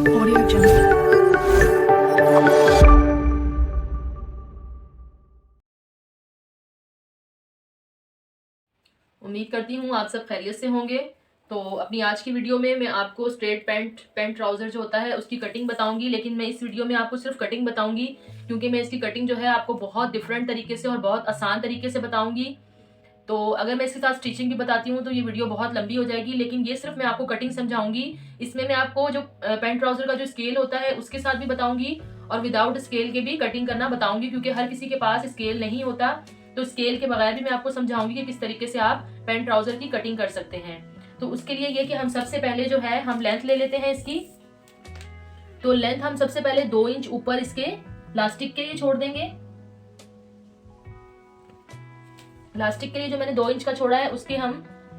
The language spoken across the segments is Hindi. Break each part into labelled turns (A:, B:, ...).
A: Audio Jungle.
B: उम्मीद करती हूँ आप सब खैरियत से होंगे। तो अपनी आज की वीडियो में मैं आपको स्ट्रेट पैंट ट्राउज़र जो होता है उसकी कटिंग बताऊंगी, लेकिन मैं इस वीडियो में आपको सिर्फ कटिंग बताऊंगी क्योंकि मैं इसकी कटिंग जो है आपको बहुत डिफरेंट तरीके से और बहुत आसान तरीके से बताऊंगी। तो अगर मैं इसके साथ स्टिचिंग भी बताती हूँ तो ये वीडियो बहुत लंबी हो जाएगी, लेकिन ये सिर्फ मैं आपको कटिंग समझाऊंगी। इसमें मैं आपको जो पैंट ट्राउज़र का जो स्केल होता है उसके साथ भी बताऊंगी और विदाउट स्केल के भी कटिंग करना बताऊंगी, क्योंकि हर किसी के पास स्केल नहीं होता। तो स्केल के बगैर भी मैं आपको समझाऊंगी कि किस तरीके से आप पैंट ट्राउज़र की कटिंग कर सकते हैं। तो उसके लिए ये कि हम सबसे पहले जो है हम लेंथ ले लेते हैं इसकी। तो लेंथ हम सबसे पहले 2 इंच ऊपर इसके लास्टिक के लिए छोड़ देंगे। लास्टिक के लिए जो मैंने 2 इंच का छोड़ा है उसके हम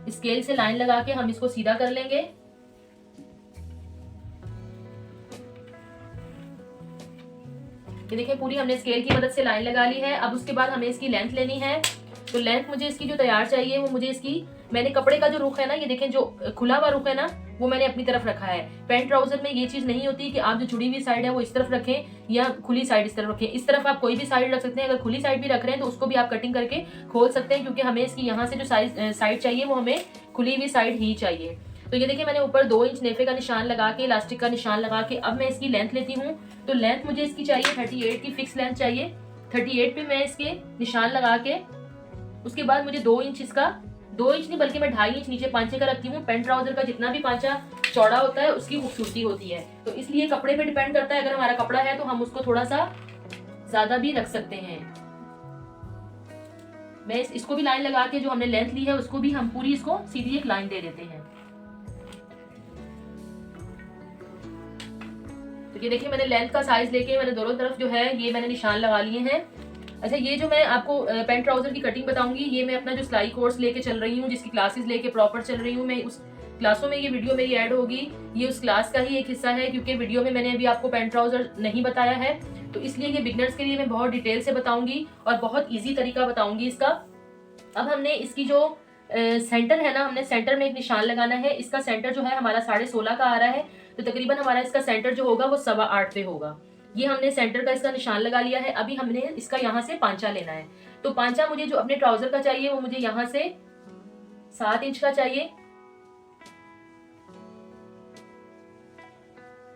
B: स्केल से लाइन लगा के हम इसको सीधा कर लेंगे। ये देखिए पूरी हमने स्केल की मदद से लाइन लगा ली है। अब उसके बाद हमें इसकी लेंथ लेनी है। तो लेंथ मुझे इसकी जो तैयार चाहिए वो मुझे इसकी, मैंने कपड़े का जो रुख है ना, ये देखें जो खुला हुआ रुख है ना, वो मैंने अपनी तरफ रखा है। पैंट ट्राउजर में ये चीज नहीं होती कि आप जो जुड़ी हुई साइड है वो इस तरफ रखें या खुली साइड इस तरफ रखें। इस तरफ आप कोई भी साइड रख सकते हैं। अगर खुली साइड भी रख रहे हैं तो उसको भी आप कटिंग करके खोल सकते हैं, क्योंकि हमें इसकी यहाँ से जो साइड चाहिए वो हमें खुली हुई साइड ही चाहिए। तो ये देखिए मैंने ऊपर 2 इंच नेफे का निशान लगा के, इलास्टिक का निशान लगा के, अब मैं इसकी लेंथ लेती हूँ। तो लेंथ मुझे इसकी चाहिए 38 की फिक्स लेंथ चाहिए। 38 पे मैं इसके निशान लगा के उसके बाद मुझे 2 इंच इसका, 2 इंच नहीं बल्कि मैं 2.5 इंच नीचे पांचे का रखती हूँ। पेंट ट्राउजर का जितना भी पांचा चौड़ा होता है उसकी खूबसूरती होती है। तो इसलिए कपड़े पे डिपेंड करता है। अगर हमारा कपड़ा है तो हम उसको थोड़ा सा ज्यादा भी रख सकते हैं। मैं इसको भी लाइन लगा के जो हमने लेंथ ली है उसको भी हम पूरी इसको सीधी एक लाइन दे देते हैं। तो ये देखिए मैंने लेंथ का साइज लेके मैंने दोनों तरफ जो है ये मैंने निशान लगा लिए हैं। अच्छा, ये जो मैं आपको पैंट ट्राउजर की कटिंग बताऊंगी, ये मैं अपना जो सिलाई कोर्स लेके चल रही हूँ, जिसकी क्लासेस लेके प्रॉपर चल रही हूँ, मैं उस क्लासों में ये वीडियो मेरी ऐड होगी। ये उस क्लास का ही एक हिस्सा है, क्योंकि वीडियो में मैंने अभी आपको पैंट ट्राउजर नहीं बताया है, तो इसलिए ये बिगनर्स के लिए मैं बहुत डिटेल से बताऊंगी और बहुत ईजी तरीका बताऊंगी इसका। अब हमने इसकी जो सेंटर है ना, हमने सेंटर में एक निशान लगाना है। इसका सेंटर जो है हमारा 16.5 का आ रहा है, तो तकरीबन हमारा इसका सेंटर जो होगा वो 8.25 पे होगा। ये हमने सेंटर का इसका निशान लगा लिया है। अभी हमने इसका यहाँ से पांचा लेना है। तो पांचा मुझे जो अपने ट्राउजर का चाहिए वो मुझे यहाँ से 7 इंच का चाहिए।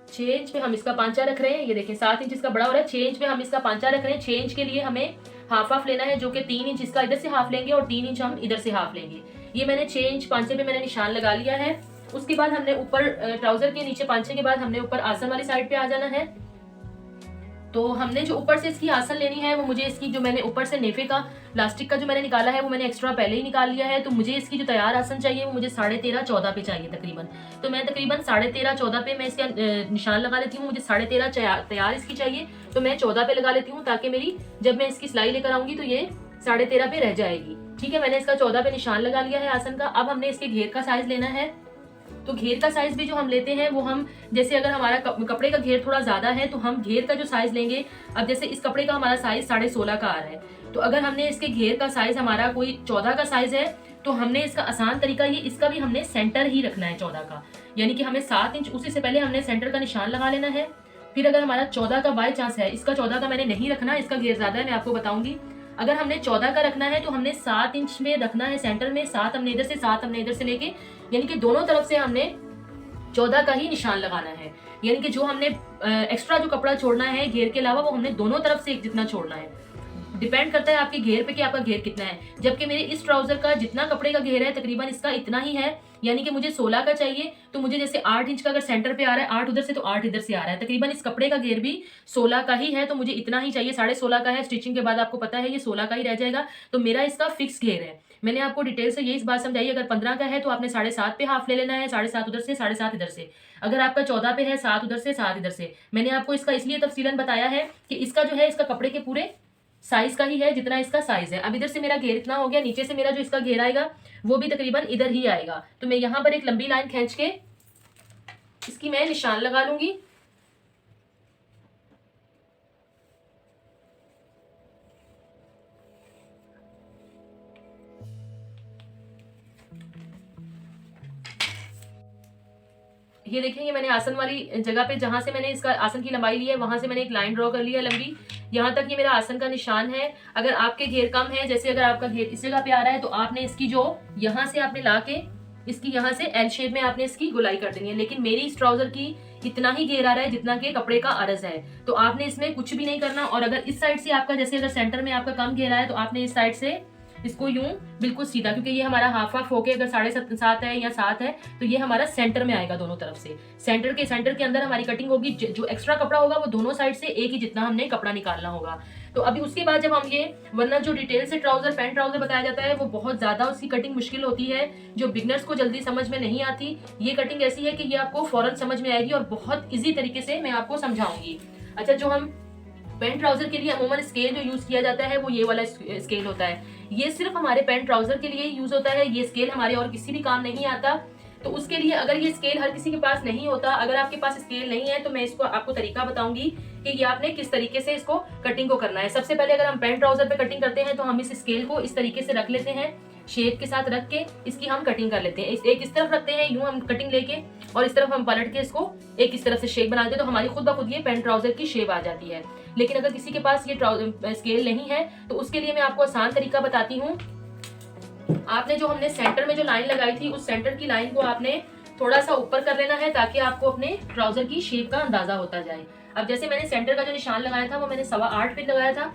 B: 6 इंच पे हम इसका पांचा रख रहे हैं। ये देखें 7 इंच इसका बड़ा हो रहा है, 6 इंच पे हम इसका पांचा रख रहे हैं। 6 इंच के लिए हमें हाफ हाफ लेना है, जो कि 3 इंच इसका इधर से हाफ लेंगे और 3 इंच हम इधर से हाफ लेंगे। ये मैंने 6 इंच पांचे पे मैंने निशान लगा लिया है। उसके बाद हमने ऊपर ट्राउजर के नीचे पांचे के बाद हमने ऊपर आसन वाली साइड पे आ जाना है। तो हमने जो ऊपर से इसकी आसन लेनी है वो मुझे इसकी जो मैंने ऊपर से नेफे का प्लास्टिक का जो मैंने निकाला है वो मैंने एक्स्ट्रा पहले ही निकाल लिया है। तो मुझे इसकी जो तैयार आसन चाहिए वो मुझे 13.5 14 पे चाहिए तकरीबन। तो मैं तकरीबन 13.5 14 पे मैं इसका निशान लगा लेती हूँ। मुझे 13.5 तैयार इसकी चाहिए, तो मैं 14 पे लगा लेती हूँ, ताकि मेरी जब मैं इसकी सिलाई लेकर आऊंगी तो ये 13.5 पे रह जाएगी। ठीक है, मैंने इसका 14 पे निशान लगा लिया है आसन का। अब हमने इसके घेर का साइज लेना है। तो घेर का साइज भी जो हम लेते हैं वो हम, जैसे अगर हमारा कपड़े का घेर थोड़ा ज्यादा है तो हम घेर का जो साइज लेंगे, अब जैसे इस कपड़े का हमारा साइज 16.5 का आ रहा है, तो अगर हमने इसके घेर का साइज हमारा कोई 14 का साइज है तो हमने इसका आसान तरीका ये, इसका भी हमने सेंटर ही रखना है 14 का, यानी कि हमें 7 इंच उसी से पहले हमने सेंटर का निशान लगा लेना है। फिर अगर हमारा 14 का बाय चांस है, इसका 14 का मैंने नहीं रखना, इसका घेर ज्यादा है, मैं आपको बताऊंगी। अगर हमने 14 का रखना है तो हमने 7 इंच में रखना है सेंटर में, 7 हमने इधर से 7 हमने इधर से लेके, यानी कि दोनों तरफ से हमने 14 का ही निशान लगाना है। यानी कि जो हमने एक्स्ट्रा जो कपड़ा छोड़ना है घेर के अलावा वो हमने दोनों तरफ से एक जितना छोड़ना है। डिपेंड करता है आपके घेर पे कि आपका घेर कितना है। जबकि मेरे इस ट्राउजर का जितना कपड़े का घेर है तकरीबन इसका इतना ही है, यानी कि मुझे 16 का चाहिए। तो मुझे जैसे 8 इंच का अगर सेंटर पे आ रहा है, 8 उधर से तो 8 इधर से आ रहा है, तकरीबन इस कपड़े का घेर भी 16 का ही है, तो मुझे इतना ही चाहिए। 16.5 का है, स्टिचिंग के बाद आपको पता है ये 16 का ही रह जाएगा। तो मेरा इसका फिक्स घेर है। मैंने आपको डिटेल से यही बात समझाई। अगर 15 का है तो आपने 7.5 पे हाफ ले लेना है, 7.5 उधर से 7.5 इधर से। अगर आपका 14 पे है, 7 उधर से 7 इधर से। मैंने आपको इसका इसलिए तफसीलन बताया है कि इसका जो है इसका कपड़े के पूरे साइज का ही है जितना इसका साइज है। अब इधर से मेरा घेर इतना हो गया, नीचे से मेरा जो इसका घेर आएगा वो भी तकरीबन इधर ही आएगा। तो मैं यहाँ पर एक लंबी लाइन खींच के इसकी मैं निशान लगा लूंगी। ये देखेंगे मैंने आसन वाली जगह पे जहां से मैंने इसका आसन की लंबाई ली है वहां से मैंने एक लाइन ड्रॉ कर ली है लंबी, यहाँ तक ये मेरा आसन का निशान है। अगर आपके घेर कम है, जैसे अगर आपका घेर इस जगह पे आ रहा है, तो आपने इसकी जो यहाँ से आपने ला के इसकी यहाँ से एल शेप में आपने इसकी गुलाई कर देनी है। लेकिन मेरी इस ट्राउजर की इतना ही घेर आ रहा है जितना कि कपड़े का अर्ज है, तो आपने इसमें कुछ भी नहीं करना। और अगर इस साइड से आपका, जैसे अगर सेंटर में आपका कम घेरा है, तो आपने इस साइड से इसको यूं बिल्कुल सीधा, क्योंकि ये हमारा हाफ होके अगर 7.5 है या 7 है, तो ये हमारा सेंटर में आएगा दोनों तरफ से। सेंटर के अंदर हमारी कटिंग होगी। जो एक्स्ट्रा कपड़ा होगा वो दोनों साइड से एक ही जितना हमने कपड़ा निकालना होगा। तो अभी उसके बाद जब हम ये, वरना जो डिटेल से ट्राउजर पैंट ट्राउजर बताया जाता है वो बहुत ज्यादा उसकी कटिंग मुश्किल होती है, जो बिगनर्स को जल्दी समझ में नहीं आती। ये कटिंग ऐसी है कि ये आपको फौरन समझ में आएगी और बहुत इजी तरीके से मैं आपको समझाऊंगी। अच्छा, जो हम पैंट ट्राउजर के लिए अमूमन स्केल जो यूज किया जाता है वो ये वाला स्केल होता है। ये सिर्फ हमारे पैंट ट्राउजर के लिए यूज होता है, ये स्केल हमारे और किसी भी काम नहीं आता। तो उसके लिए अगर ये स्केल हर किसी के पास नहीं होता, अगर आपके पास स्केल नहीं है, तो मैं इसको आपको तरीका बताऊंगी कि ये आपने किस तरीके से इसको कटिंग को करना है। सबसे पहले अगर हम पैंट ट्राउजर पे कटिंग करते हैं तो हम इस स्केल को इस तरीके से रख लेते हैं, शेप के साथ रख के इसकी हम कटिंग कर लेते हैं। एक इस तरफ रखते हैं यूं हम कटिंग लेके, और इस तरफ हम पलट के इसको एक इस तरफ से शेप बना देते हैं, तो हमारी खुद ब खुद ये पैंट ट्राउजर की शेप आ जाती है। लेकिन अगर किसी के पास ये स्केल नहीं है, तो उसके लिए मैं आपको आसान तरीका बताती हूँ। आपने जो हमने सेंटर में जो लाइन लगाई थी, उस सेंटर की लाइन को आपने थोड़ा सा ऊपर कर लेना है, ताकि आपको अपने ट्राउजर की शेप का अंदाजा होता जाए। अब जैसे मैंने सेंटर का जो निशान लगाया था वो मैंने 8.25 पे लगाया था।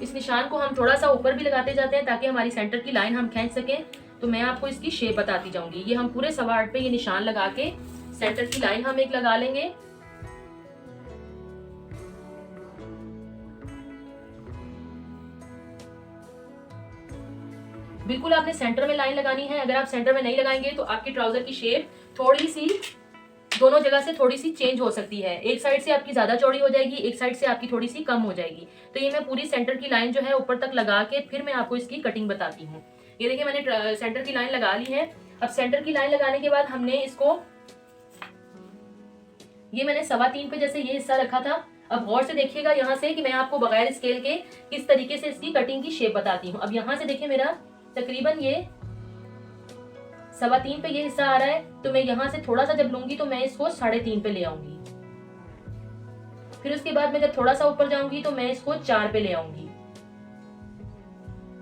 B: इस निशान को हम थोड़ा सा ऊपर भी लगाते जाते हैं ताकि हमारी सेंटर की लाइन हम खींच सकें। तो मैं आपको इसकी शेप बताती जाऊंगी। ये हम पूरे 8.25 पे ये निशान लगा के सेंटर की लाइन हम एक लगा लेंगे। बिल्कुल आपने सेंटर में लाइन लगानी है। अगर आप सेंटर में नहीं लगाएंगे तो आपकी ट्राउजर की शेप थोड़ी सी दोनों जगह से थोड़ी सी चेंज हो सकती है। एक साइड से आपकी ज्यादा चौड़ी हो जाएगी, एक साइड से आपकी थोड़ी सी कम हो जाएगी। तो ये मैं पूरी सेंटर की लाइन जो है ऊपर तक लगा के फिर मैं आपको इसकी कटिंग बताती हूँ। ये देखिए मैंने सेंटर की लाइन लगा ली है। अब सेंटर की लाइन लगाने के बाद हमने इसको, ये मैंने 3.25 पे जैसे ये हिस्सा रखा था। अब गौर से देखिएगा यहाँ से कि मैं आपको बगैर स्केल के किस तरीके से इसकी कटिंग की शेप बताती हूँ। अब यहाँ से देखिए मेरा तकरीबन ये 3.25 पे ये हिस्सा आ रहा है, तो मैं यहाँ से थोड़ा सा जब लूंगी तो मैं इसको 3.5 पे ले आऊंगी। फिर उसके बाद मैं जब थोड़ा सा ऊपर जाऊंगी तो मैं इसको 4 पे ले आऊंगी।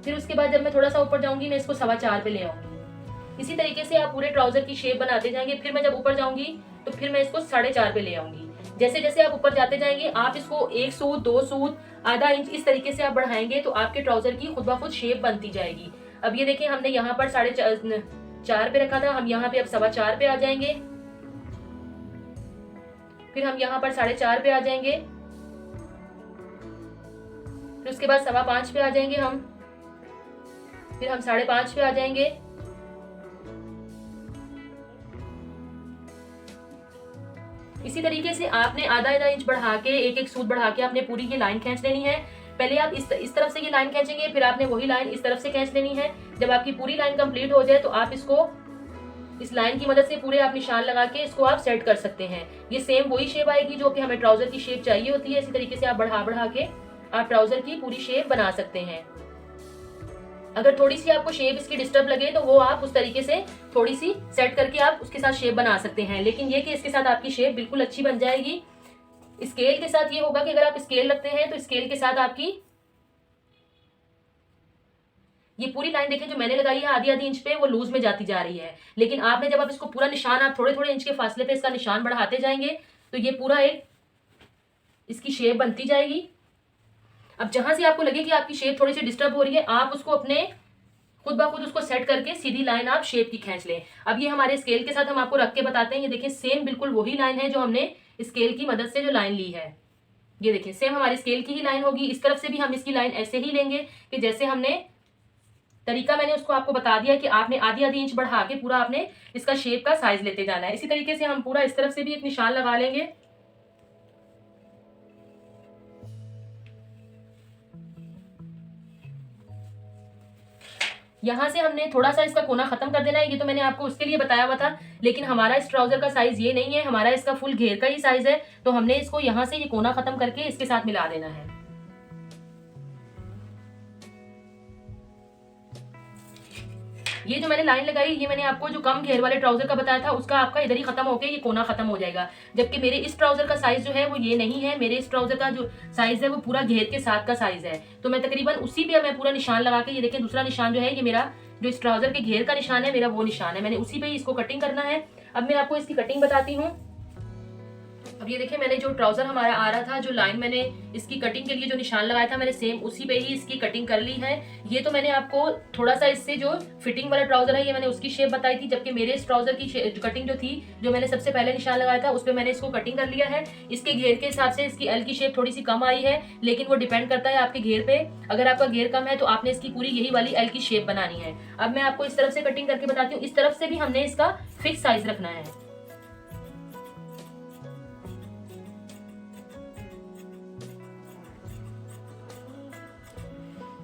B: फिर उसके बाद जब मैं थोड़ा सा ऊपर जाऊंगी मैं इसको 4.25 पे ले आऊंगी। इसी तरीके से आप पूरे ट्राउजर की शेप बनाते जाएंगे। फिर मैं जब ऊपर जाऊंगी तो फिर मैं इसको 4.5 पे ले आऊंगी। जैसे जैसे आप ऊपर जाते जाएंगे आप इसको 1 सूत 2 सूत आधा इंच इस तरीके से आप बढ़ाएंगे तो आपके ट्राउजर की खुद ब खुद शेप बनती जाएगी। अब ये देखिए हमने यहाँ पर 4.5 पे रखा था, हम यहाँ पे अब 4.25 पे आ जाएंगे। फिर हम यहाँ पर 4.5 पे आ जाएंगे। फिर उसके बाद 5.25 पे आ जाएंगे हम। फिर हम 5.5 पे आ जाएंगे। इसी तरीके से आपने आधा इंच बढ़ा के एक सूत बढ़ा के आपने पूरी ये लाइन खींच लेनी है। पहले आप इस तरफ से ये लाइन खींचेंगे, फिर आपने वही लाइन इस तरफ से खींच लेनी है। जब आपकी पूरी लाइन कंप्लीट हो जाए तो आप इसको इस लाइन की मदद से पूरे आप निशान लगा के इसको आप सेट कर सकते हैं। ये सेम वही शेप आएगी जो कि हमें ट्राउजर की शेप चाहिए होती है। इसी तरीके से आप बढ़ा के आप ट्राउजर की पूरी शेप बना सकते हैं। अगर थोड़ी सी आपको शेप इसकी डिस्टर्ब लगे तो वो आप उस तरीके से थोड़ी सी सेट करके आप उसके साथ शेप बना सकते हैं। लेकिन ये कि इसके साथ आपकी शेप बिल्कुल अच्छी बन जाएगी। स्केल के साथ ये होगा कि अगर आप स्केल रखते हैं तो स्केल के साथ आपकी ये पूरी लाइन देखें जो मैंने लगाई है आधी इंच पे, वो लूज में जाती जा रही है। लेकिन आपने जब आप इसको पूरा निशान आप थोड़े थोड़े इंच के फासले पे इसका निशान बढ़ाते जाएंगे तो ये पूरा एक इसकी शेप बनती जाएगी। अब जहां से आपको लगे कि आपकी शेप थोड़ी सी डिस्टर्ब हो रही है, आप उसको अपने खुद ब खुद उसको सेट करके सीधी लाइन आप शेप की खींच लें। अब ये हमारे स्केल के साथ हम आपको रख के बताते हैं। ये देखिए सेम बिल्कुल वही लाइन है जो हमने स्केल की मदद से जो लाइन ली है। ये देखिए सेम हमारी स्केल की ही लाइन होगी। इस तरफ से भी हम इसकी लाइन ऐसे ही लेंगे कि जैसे हमने तरीका मैंने उसको आपको बता दिया कि आपने आधी इंच बढ़ा के पूरा आपने इसका शेप का साइज लेते जाना है। इसी तरीके से हम पूरा इस तरफ से भी एक निशान लगा लेंगे। यहाँ से हमने थोड़ा सा इसका कोना खत्म कर देना है। ये तो मैंने आपको उसके लिए बताया हुआ था, लेकिन हमारा इस ट्राउजर का साइज ये नहीं है, हमारा इसका फुल घेर का ही साइज है। तो हमने इसको यहाँ से ये कोना खत्म करके इसके साथ मिला देना है। ये जो मैंने लाइन लगाई, ये मैंने आपको जो कम घेर वाले ट्राउजर का बताया था, उसका आपका इधर ही खत्म होकर ये कोना खत्म हो जाएगा। जबकि मेरे इस ट्राउजर का साइज जो है वो ये नहीं है, मेरे इस ट्राउजर का जो साइज है वो पूरा घेर के साथ का साइज है। तो मैं तकरीबन उसी पे मैं पूरा निशान लगा के, ये देखिए दूसरा निशान जो है ये मेरा जो इस ट्राउजर के घेर का निशान है, मेरा वो निशान है, मैंने उसी पे ही इसको कटिंग करना है। अब मैं आपको इसकी कटिंग बताती हूँ। अब ये देखिए मैंने जो ट्राउजर हमारा आ रहा था, जो लाइन मैंने इसकी कटिंग के लिए जो निशान लगाया था, मैंने सेम उसी पे ही इसकी कटिंग कर ली है। ये तो मैंने आपको थोड़ा सा इससे जो फिटिंग वाला ट्राउजर है ये मैंने उसकी शेप बताई थी, जबकि मेरे इस ट्राउजर की कटिंग जो थी, जो मैंने सबसे पहले निशान लगाया था, उस पर मैंने इसको कटिंग कर लिया है। इसके घेर के हिसाब से इसकी एल की शेप थोड़ी सी कम आई है, लेकिन वो डिपेंड करता है आपके घेर पे। अगर आपका घेर कम है तो आपने इसकी पूरी यही वाली एल की शेप बनानी है। अब मैं आपको इस तरफ से कटिंग करके बताती हूँ, इस तरफ से भी हमने इसका फिक्स साइज रखना है।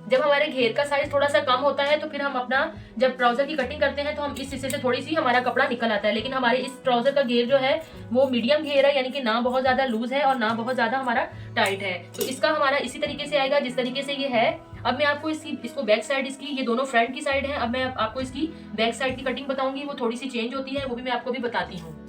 B: जब हमारे घेर का साइज थोड़ा सा कम होता है तो फिर हम अपना जब ट्राउजर की कटिंग करते हैं तो हम इस हिस्से से थोड़ी सी हमारा कपड़ा निकल आता है, लेकिन हमारे इस ट्राउजर का घेर जो है वो मीडियम घेर है, यानी कि ना बहुत ज्यादा लूज है और ना बहुत ज्यादा हमारा टाइट है। तो इसका हमारा इसी तरीके से आएगा जिस तरीके से ये है। अब मैं आपको इसको बैक साइड, इसकी ये दोनों फ्रंट की साइड है, अब मैं आपको इसकी बैक साइड की कटिंग बताऊंगी, वो थोड़ी सी चेंज होती है, वो भी मैं आपको भी बताती हूँ।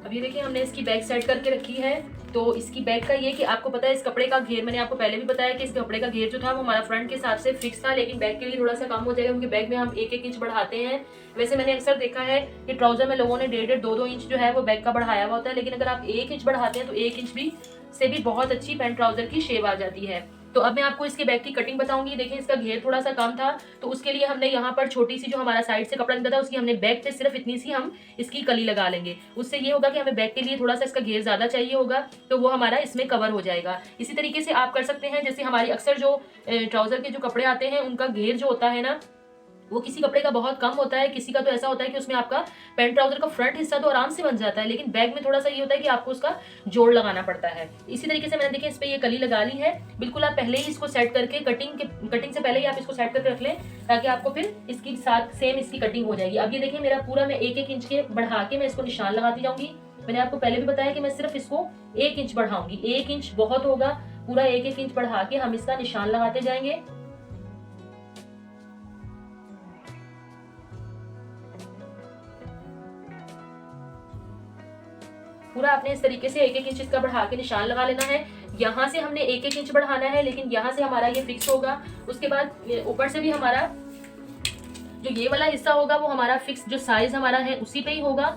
B: अब ये देखिए हमने इसकी बैक साइड करके रखी है। तो इसकी बैक का ये कि आपको पता है इस कपड़े का घेर, मैंने आपको पहले भी बताया कि इस कपड़े का घेर जो था वो हमारा फ्रंट के हिसाब से फिक्स था, लेकिन बैक के लिए थोड़ा सा कम हो जाएगा क्योंकि बैक में हम 1-1 इंच बढ़ाते हैं। वैसे मैंने अक्सर देखा है कि ट्राउजर में लोगों ने 1.5-1.5 2-2 इंच जो है वो बैक का बढ़ाया हुआ होता है, लेकिन अगर आप 1 इंच बढ़ाते हैं तो 1 इंच भी से भी बहुत अच्छी पैंट ट्राउजर की शेप आ जाती है। तो अब मैं आपको इसके बैक की कटिंग बताऊंगी। देखिए इसका घेर थोड़ा सा कम था, तो उसके लिए हमने यहाँ पर छोटी सी जो हमारा साइड से कपड़ा निकला था उसकी हमने बैक पे सिर्फ इतनी सी हम इसकी कली लगा लेंगे। उससे ये होगा कि हमें बैक के लिए थोड़ा सा इसका घेर ज्यादा चाहिए होगा, तो वो हमारा इसमें कवर हो जाएगा। इसी तरीके से आप कर सकते हैं, जैसे हमारी अक्सर जो ट्राउजर के जो कपड़े आते हैं उनका घेर जो होता है ना, वो किसी कपड़े का बहुत कम होता है, किसी का तो ऐसा होता है कि उसमें आपका पैंट ट्राउजर का फ्रंट हिस्सा तो आराम से बन जाता है, लेकिन बैक में थोड़ा सा ये होता है कि आपको उसका जोड़ लगाना पड़ता है। इसी तरीके से मैंने देखिए इस पे ये कली लगा ली है। बिल्कुल आप पहले ही इसको सेट करके कटिंग से पहले ही आप इसको सेट करके रख लें, ताकि आपको फिर इसकी साथ सेम इसकी कटिंग हो जाएगी। अब ये देखिए मेरा पूरा मैं 1-1 इंच के बढ़ा के मैं इसको निशान लगाती जाऊंगी। मैंने आपको पहले भी बताया कि मैं सिर्फ इसको 1 इंच बढ़ाऊंगी, 1 इंच बहुत होगा, पूरा 1-1 इंच बढ़ा के हम इसका निशान लगाते जाएंगे। पूरा आपने इस तरीके से 1-1 इंच इसका बढ़ा के निशान लगा लेना है। यहाँ से हमने 1-1 इंच बढ़ाना है, लेकिन यहाँ से हमारा ये फिक्स होगा। उसके बाद ऊपर से भी हमारा जो ये वाला हिस्सा होगा वो हमारा फिक्स, जो साइज हमारा है उसी पे ही होगा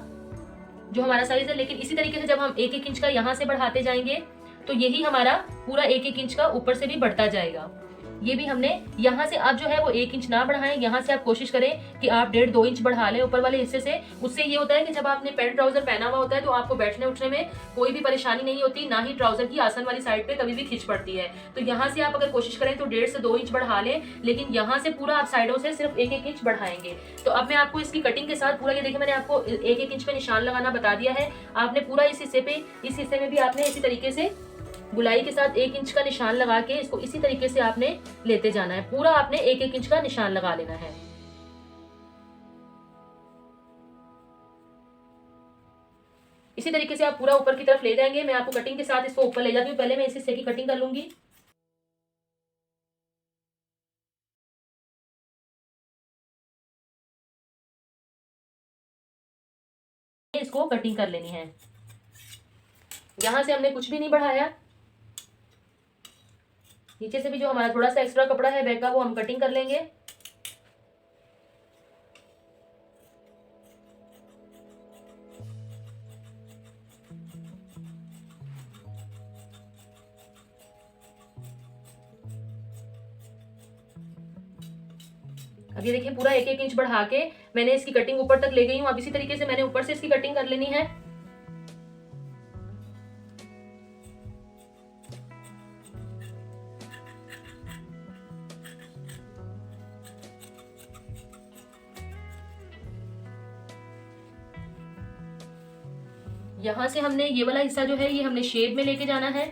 B: जो हमारा साइज है। लेकिन इसी तरीके से जब हम 1-1 इंच का यहाँ से बढ़ाते जाएंगे तो यही हमारा पूरा 1-1 इंच का ऊपर से भी बढ़ता जाएगा। ये भी हमने यहाँ से आप जो है वो 1 इंच ना बढ़ाएं, यहाँ से आप कोशिश करें कि आप 1.5-2 इंच बढ़ा लें ऊपर वाले हिस्से से। उससे ये होता है कि जब आपने पैंट ट्राउजर पहना हुआ होता है तो आपको बैठने उठने में कोई भी परेशानी नहीं होती, ना ही ट्राउजर की आसन वाली साइड पे कभी भी खिंच पड़ती है। तो यहाँ से आप अगर कोशिश करें तो 1.5 से 2 इंच बढ़ा लें, लेकिन यहाँ से पूरा आप साइडों से सिर्फ 1-1 इंच बढ़ाएंगे। तो अब मैं आपको इसकी कटिंग के साथ पूरा, ये देखिए मैंने आपको 1-1 इंच पे निशान लगाना बता दिया है। आपने पूरा इस हिस्से में भी आपने इसी तरीके से गुलाई के साथ 1 इंच का निशान लगा के इसको इसी तरीके से आपने लेते जाना है। पूरा आपने 1-1 इंच का निशान लगा लेना है। इसी तरीके से आप पूरा ऊपर की तरफ ले जाएंगे। मैं आपको कटिंग के साथ इसको ऊपर ले जाती हूँ। पहले मैं इस हिस्से की कटिंग कर लूंगी। इसको कटिंग कर लेनी है। यहां से हमने कुछ भी नहीं बढ़ाया, नीचे से भी जो हमारा थोड़ा सा एक्स्ट्रा कपड़ा है बैक का वो हम कटिंग कर लेंगे। अब ये देखिए पूरा 1-1 इंच बढ़ा के मैंने इसकी कटिंग ऊपर तक ले गई हूँ। अब इसी तरीके से मैंने ऊपर से इसकी कटिंग कर लेनी है। यहां से हमने ये वाला हिस्सा जो है ये हमने शेप में लेके जाना है।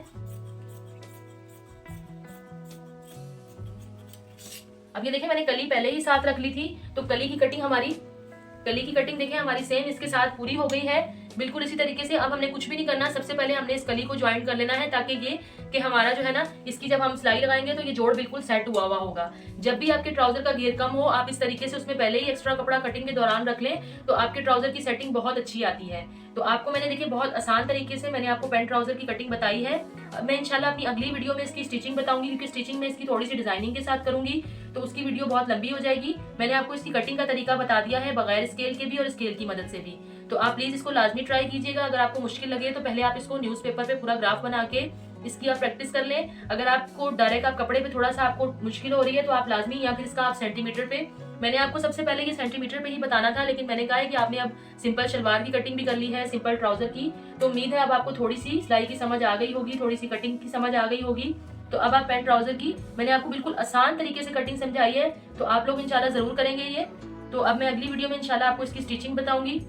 B: अब ये देखिए मैंने कली पहले ही साथ रख ली थी, तो कली की कटिंग देखिए हमारी सेम इसके साथ पूरी हो गई है। बिल्कुल इसी तरीके से अब हमने कुछ भी नहीं करना, सबसे पहले हमने इस कली को ज्वाइन कर लेना है, ताकि ये कि हमारा जो है ना, इसकी जब हम सिलाई लगाएंगे तो ये जोड़ बिल्कुल सेट हुआ हुआ होगा। जब भी आपके ट्राउजर का घेर कम हो, आप इस तरीके से उसमें पहले ही एक्स्ट्रा कपड़ा कटिंग के दौरान रख लें, तो आपके ट्राउजर की सेटिंग बहुत अच्छी आती है। तो आपको मैंने देखिए बहुत आसान तरीके से मैंने आपको पैंट ट्राउजर की कटिंग बताई है। मैं इंशाल्लाह अपनी अगली वीडियो में इसकी स्टिचिंग बताऊंगी, क्योंकि स्टिचिंग में इसकी थोड़ी सी डिजाइनिंग के साथ करूंगी, तो उसकी वीडियो बहुत लंबी हो जाएगी। मैंने आपको इसकी कटिंग का तरीका बता दिया है, बगैर स्केल के भी और स्केल की मदद से भी। तो आप प्लीज इसको लाजमी ट्राई कीजिएगा। अगर आपको मुश्किल लगे तो पहले आप इसको न्यूज़पेपर पे पूरा ग्राफ बना के इसकी आप प्रैक्टिस कर लें। अगर आपको डायरेक्ट आप कपड़े पे थोड़ा सा आपको मुश्किल हो रही है तो आप लाजमी, या फिर इसका आप सेंटीमीटर पे, मैंने आपको सबसे पहले ये सेंटीमीटर पे ही बताना था, लेकिन मैंने कहा है कि आपने अब सिंपल शलवार की कटिंग भी कर ली है, सिंपल ट्राउजर की, तो उम्मीद है अब आपको थोड़ी सी सिलाई की समझ आ गई होगी, थोड़ी सी कटिंग की समझ आ गई होगी। तो अब आप पैंट ट्राउजर की मैंने आपको बिल्कुल आसान तरीके से कटिंग समझाई है, तो आप लोग इंशाल्लाह जरूर करेंगे ये। तो अब मैं अगली वीडियो में इंशाल्लाह आपको इसकी स्टिचिंग बताऊंगी।